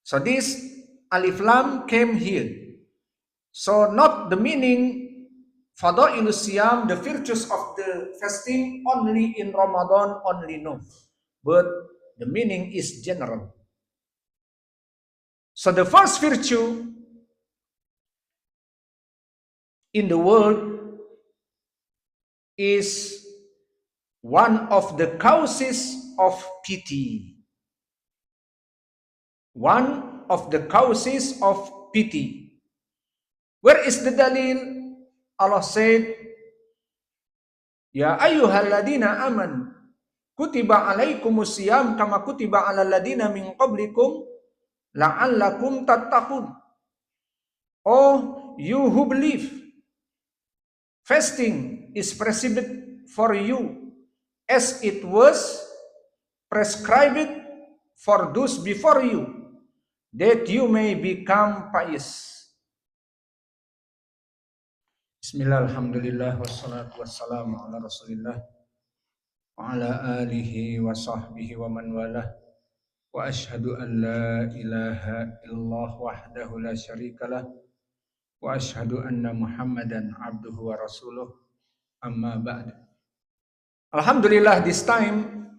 So this alif lam came here. So not the meaning Fadailus Siyam, the virtues of the fasting only in Ramadan, only no. But the meaning is general. So the first virtue in the world is one of the causes of pity. One of the causes of pity. Where is the dalil? Allah said, Ya ayyuhalladzina aman kutiba alaikumus siyam kama kutiba alal ladzina min qablikum la'allakum tattaqun. Oh, you who believe, fasting is prescribed for you as it was prescribed for those before you, that you may become pious. Bismillah, alhamdulillah, wassalatu wassalamu ala rasulillah wa ala alihi wa sahbihi wa man walah wa ashhadu an la ilaha illallah wahdahu la syarikalah wa ashhadu anna muhammadan abduhu wa rasuluh amma ba'd. Alhamdulillah, this time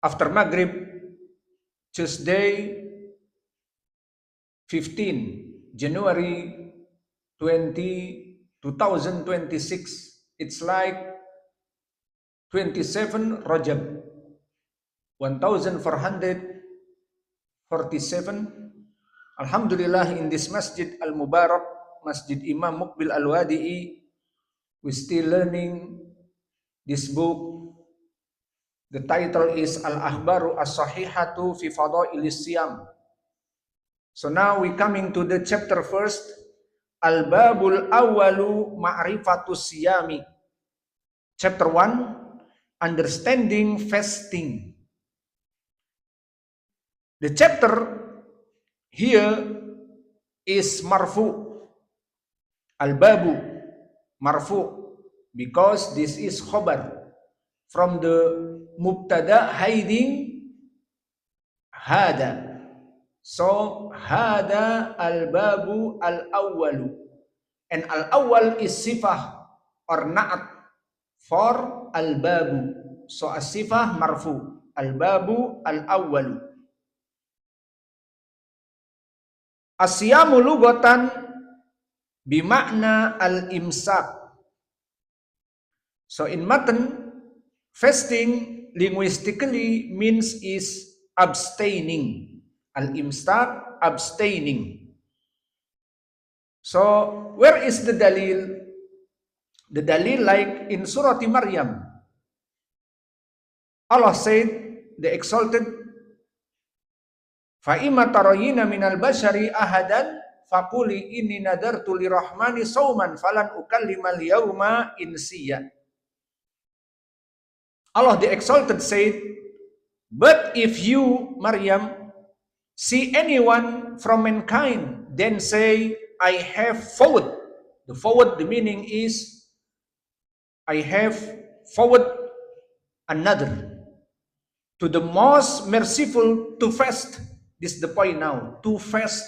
after Maghrib, Tuesday 15 January 2026, it's like 27 Rajab 1447. Alhamdulillah, in this Masjid Al-Mubarak, Masjid Imam Muqbil Al-Wadi'i, we still learning this book. The title is Al-Ahbaru As-Sahihatu Fi Fadailis Siyam. So now we coming to the chapter first, Al-Babul Awwalu Ma'rifatus Siyami. Chapter 1, Understanding Fasting. The chapter here is marfu. Al-Babu marfu, because this is khobar from the mubtada hiding hada. So hada al-babu al-awwalu, and al-awwal is sifah or na'at for al-babu. So as-sifah marfu, al-babu al-awwalu. As-siyamu lugatan bimakna al-imsak. So in matan, fasting linguistically means is abstaining. Al-imsak, abstaining. So where is the dalil? The dalil like in Surah Maryam. Allah said, the exalted, فَإِمَّا تَرَيِّنَ مِنَ الْبَشَرِ أَحَدًا فَقُولِي إِنِّي نَذَرْتُ لِرَحْمَنِ صَوْمًا فَلَنْ أُكَلِّمَ الْيَوْمَ إِنْسِيًّا. Allah the exalted said, but if you, Maryam, see anyone from mankind, then say, I have forward. The forward, the meaning is, I have forward another to the most merciful to fast. This is the point now, to fast.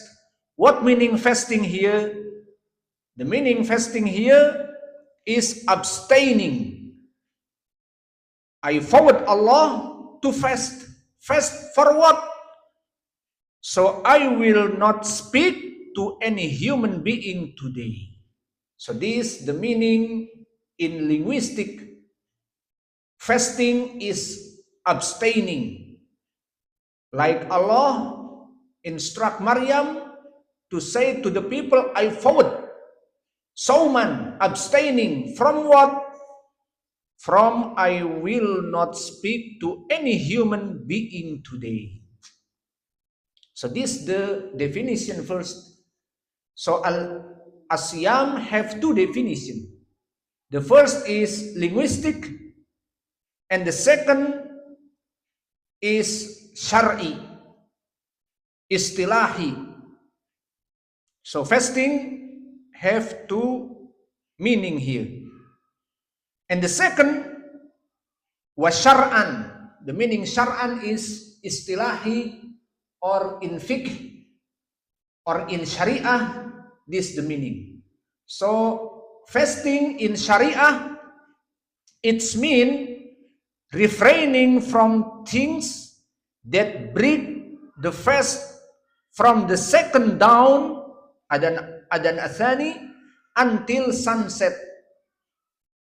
What meaning fasting here? The meaning fasting here is abstaining. I forward Allah to fast. Fast for what? So I will not speak to any human being today. So this the meaning in linguistic. Fasting is abstaining. Like Allah instruct Maryam to say to the people, I forward. Sauman, abstaining from what? From I will not speak to any human being today. So this the definition first. So al-asyam have two definitions. The first is linguistic, and the second is syar'i, istilahi. So fasting have two meaning here. And the second was syar'an. The meaning syar'an is istilahi or in fiqh or in Sharia, this the meaning. So fasting in Sharia, it's mean refraining from things that break the fast from the second dawn adan athani until sunset,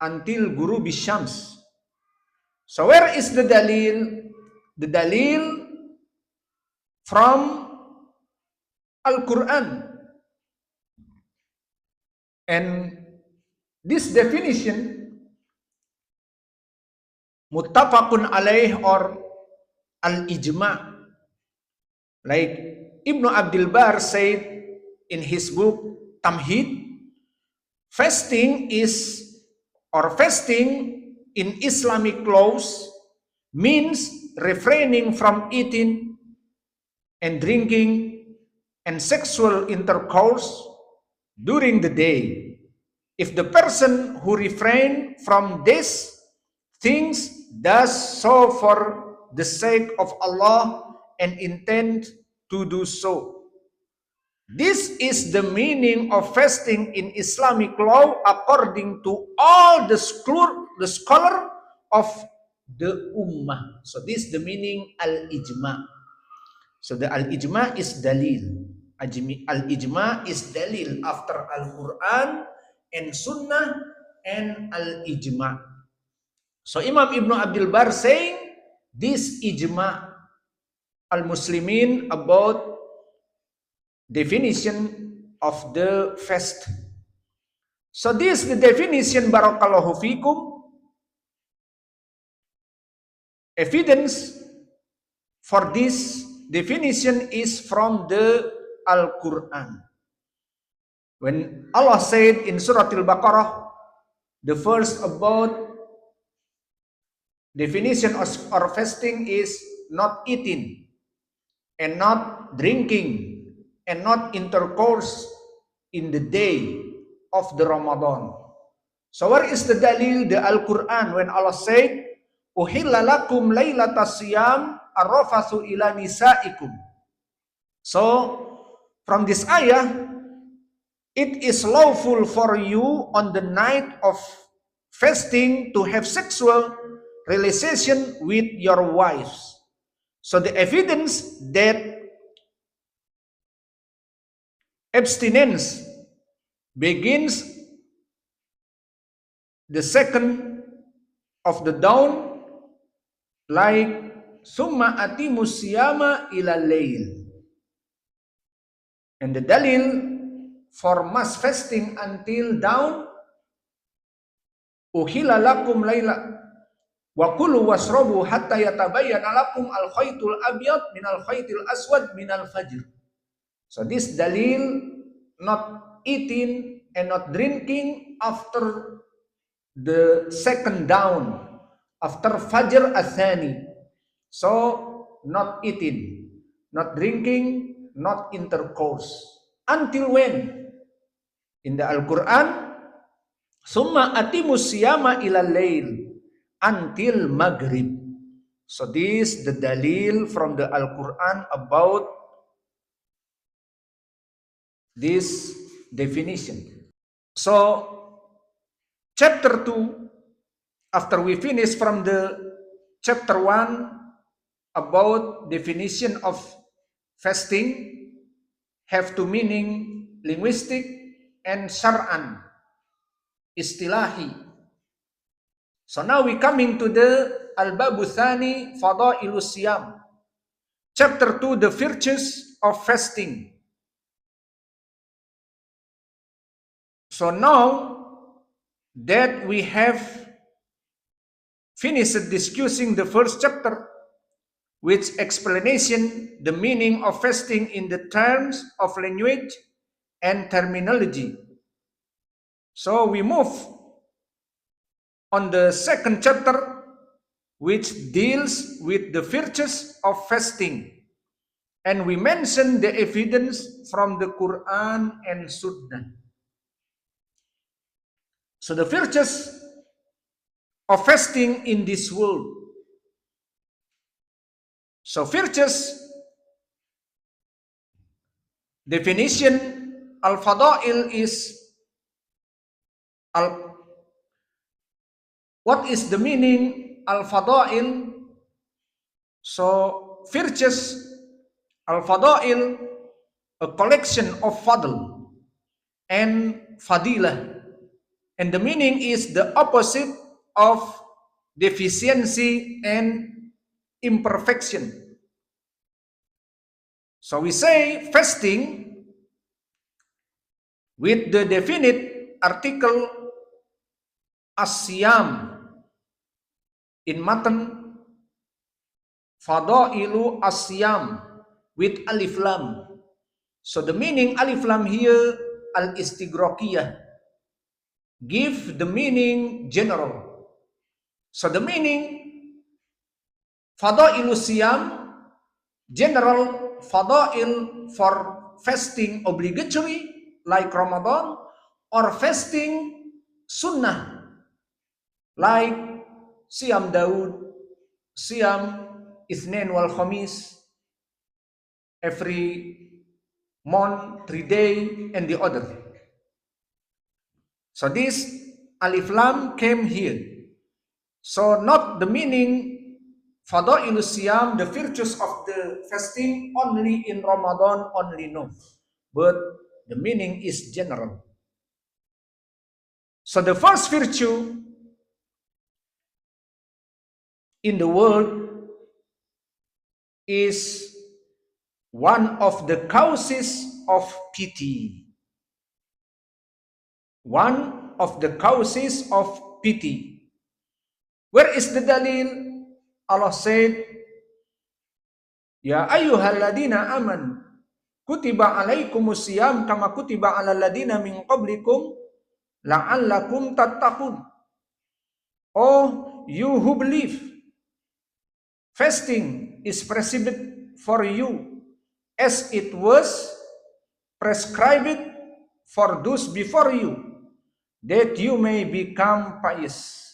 until Guru Bishams. So where is the dalil? The dalil from Al-Quran. And this definition, muttafaqun alaih or al-ijma', like Ibn Abdul Bar said in his book Tamhid, fasting in Islamic laws means refraining from eating and drinking and sexual intercourse during the day. If the person who refrain from these things does so for the sake of Allah and intend to do so. This is the meaning of fasting in Islamic law according to all the scholar of the ummah. So this is the meaning al-ijma'. So the al-ijma' is dalil. Al-ijma' is dalil after Al-Quran and Sunnah and al-ijma'. So Imam Ibn Abdul Bar saying this ijma' al-Muslimin about definition of the fast. So this the definition, barakallahu fikum. Evidence for this definition is from the Al-Quran. When Allah said in Surah Al-Baqarah, the verse about definition of fasting is not eating and not drinking and not intercourse in the day of the Ramadan. So where is the dalil? The Al-Quran, when Allah said, Uhilla lakum laylata siyam arrafathu ila nisaikum. So from this ayah, it is lawful for you on the night of fasting to have sexual relation with your wives. So the evidence that abstinence begins the second of the dawn, like summa atimus siyama ila layl. And the dalil for mass fasting until dawn, uhilla lakum layla wa kulu wasrabu hatta yatabayyana lakum al-khaytul abyad min al-khaytil aswad min al-fajr. So this dalil, not eating and not drinking after the second dawn, after Fajr Athani. So not eating, not drinking, not intercourse. Until when? In the Al-Quran, summa atimus siyama ila layl, until Maghrib. So this the dalil from the Al-Quran about this definition. So chapter 2, after we finish from the chapter 1 about definition of fasting, have two meaning, linguistic and syar'an, istilahi. So now we coming to the al-babu thani fadailus siyam. Chapter 2, the virtues of fasting. So now that we have finished discussing the first chapter, which explanation the meaning of fasting in the terms of language and terminology. So we move on the second chapter, which deals with the virtues of fasting. And we mention the evidence from the Quran and Sunnah. So the virtues of fasting in this world. So virtues definition al-fadail is what is the meaning al-fadail? So virtues al-fadail, a collection of fadl and fadilah, and the meaning is the opposite of deficiency and imperfection. So we say fasting with the definite article asyam in matan, fadailu asyam with alif lam. So the meaning alif lam here al-istighraqiyah, give the meaning general. So the meaning fadailu siyam, general fadail for fasting obligatory like Ramadan, or fasting sunnah like Siyam Daud, Siyam Ithnain wal Khamis, every month, 3 days, and the other. So this alif lam came here. So not the meaning fadailu siyam, the virtues of the fasting only in Ramadan, only no. But the meaning is general. So the first virtue in the world is one of the causes of pity. One of the causes of pity. Where is the dalil? Allah said, Ya ayyuhalladina aman, kutiba alaikumus siyam kama kutiba alal ladina min qablikum la'allakum tattaqun. Oh, you who believe, fasting is prescribed for you as it was prescribed for those before you, that you may become pious.